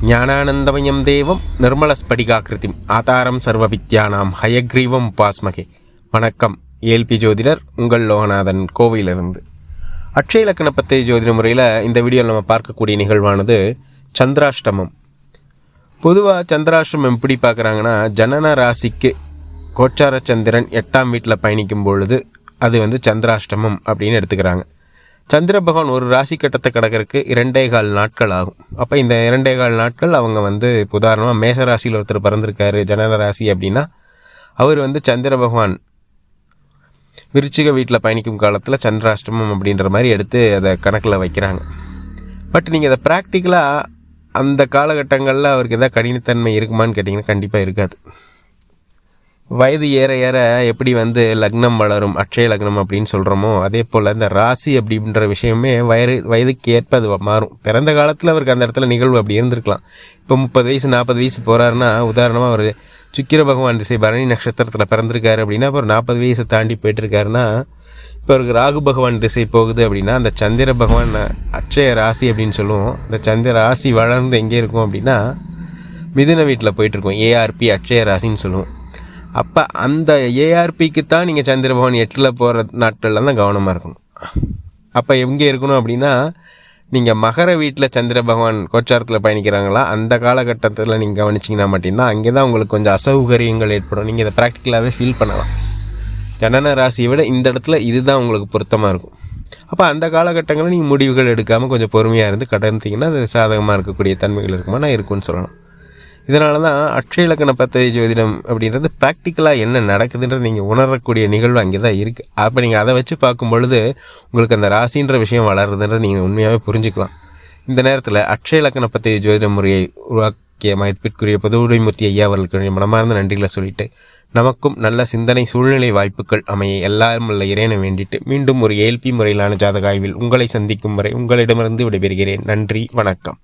ஞானானந்தமயம் தேவம் நிர்மலஸ்படிகாக்கிருதிம் ஆதாரம் சர்வவித்யானாம் ஹயக்ரீவம் உபாஸ்மகே. வணக்கம். ஏல்பி ஜோதிடர் உங்கள் லோகநாதன், கோவையிலிருந்து. அட்சய இலக்கண பத்ததி ஜோதிட முறையில் இந்த வீடியோவில் நம்ம பார்க்கக்கூடிய நிகழ்வானது சந்திராஷ்டமம். பொதுவாக சந்திராஷ்டமம் எப்படி பார்க்குறாங்கன்னா, ஜனன ராசிக்கு கோச்சார சந்திரன் 8ஆம் வீட்டில் பயணிக்கும் பொழுது அது சந்திராஷ்டமம் அப்படின்னு எடுத்துக்கிறாங்க. சந்திர பகவான் ஒரு ராசி கட்டத்தை கடக்கிறதுக்கு 2.25 நாட்கள் ஆகும். அப்போ இந்த 2.25 நாட்கள் அவங்க உதாரணமாக மேச ராசியில் ஒருத்தர் பிறந்திருக்காரு ஜனன ராசி அப்படின்னா, அவர் சந்திர பகவான் விருச்சிக வீட்டில் பயணிக்கும் காலத்தில் சந்திராஷ்டமம் அப்படின்ற மாதிரி எடுத்து அதை கணக்கில் வைக்கிறாங்க. பட் நீங்கள் அதை ப்ராக்டிக்கலாக அந்த காலகட்டங்களில் அவருக்கு எதாவது கடினத்தன்மை இருக்குமான்னு கேட்டிங்கன்னா கண்டிப்பாக இருக்காது. வயது ஏற ஏற எப்படி லக்னம் வளரும், அட்சய லக்னம் அப்படின்னு சொல்கிறோமோ, அதே போல் இந்த ராசி அப்படின்ற விஷயமே வயதுக்கு ஏற்ப அது மாறும். பிறந்த காலத்தில் அவருக்கு அந்த இடத்துல நிகழ்வு அப்படி இருந்திருக்கலாம். இப்போ 30 வயசு 40 வயசு போகிறாருன்னா, உதாரணமாக அவர் சுக்கிர பகவான் திசை பரணி நட்சத்திரத்தில் பிறந்திருக்காரு அப்படின்னா, இப்போ ஒரு 40 வயசை தாண்டி போயிட்டுருக்காருன்னா, இப்போ அவருக்கு ராகு பகவான் திசை போகுது அப்படின்னா, அந்த சந்திர பகவான் அட்சய ராசி அப்படின்னு சொல்லுவோம். அந்த சந்திர ராசி வளர்ந்து எங்கே இருக்கும் அப்படின்னா, மிதுன வீட்டில் போயிட்டுருக்கோம். ஏஆர்பி அட்சய ராசின்னு சொல்லுவோம். அப்போ அந்த ஏஆர்பிக்கு தான் நீங்கள் சந்திர பகவான் 8ல் போகிற நாட்களில் தான் கவனமாக இருக்கணும். அப்போ எங்கே இருக்கணும் அப்படின்னா, நீங்கள் மகர வீட்டில் சந்திர பகவான் கோச்சாரத்தில் பயணிக்கிறாங்களா, அந்த காலகட்டத்தில் நீங்கள் கவனிச்சிங்கன்னா மட்டும்தான் அங்கே தான் உங்களுக்கு கொஞ்சம் அசௌகரியங்கள் ஏற்படும். நீங்கள் இதை ப்ராக்டிக்கலாகவே ஃபீல் பண்ணலாம். ஜனன ராசியை விட இந்த இடத்துல இதுதான் உங்களுக்கு பொருத்தமாக இருக்கும். அப்போ அந்த காலகட்டங்களில் நீங்கள் முடிவுகள் எடுக்காமல் கொஞ்சம் பொறுமையாக இருந்து கடந்தீங்கன்னா அது சாதகமாக இருக்கக்கூடிய தன்மைகள் இருக்குமா நான் இருக்குன்னு சொல்லலாம். இதனால தான் அட்சய இலக்கண பத்ததி ஜோதிடம் அப்படின்றது ப்ராக்டிக்கலாக என்ன நடக்குதுன்றது நீங்கள் உணரக்கூடிய நிகழ்வு அங்கே தான் இருக்குது. அப்போ நீங்கள் அதை வச்சு பார்க்கும் பொழுது உங்களுக்கு அந்த ராசின்ற விஷயம் வளருதுன்றதை நீங்கள் உண்மையாகவே புரிஞ்சுக்கலாம். இந்த நேரத்தில் அட்சய இலக்கண பத்ததி ஜோதிட முறையை உருவாக்கிய மதிப்பிற்குரிய பொதுவுடைமூர்த்தி ஐயா அவர்களுக்கு மனமார்ந்த நன்றிகளை சொல்லிட்டு, நமக்கும் நல்ல சிந்தனை சூழ்நிலை வாய்ப்புகள் அமைய எல்லாரும் உள்ள இறைவனை வேண்டிட்டு மீண்டும் ஒரு ஏல்பி முறையிலான ஜாதக ஆய்வில் உங்களை சந்திக்கும் வரை உங்களிடமிருந்து விடைபெறுகிறேன். நன்றி, வணக்கம்.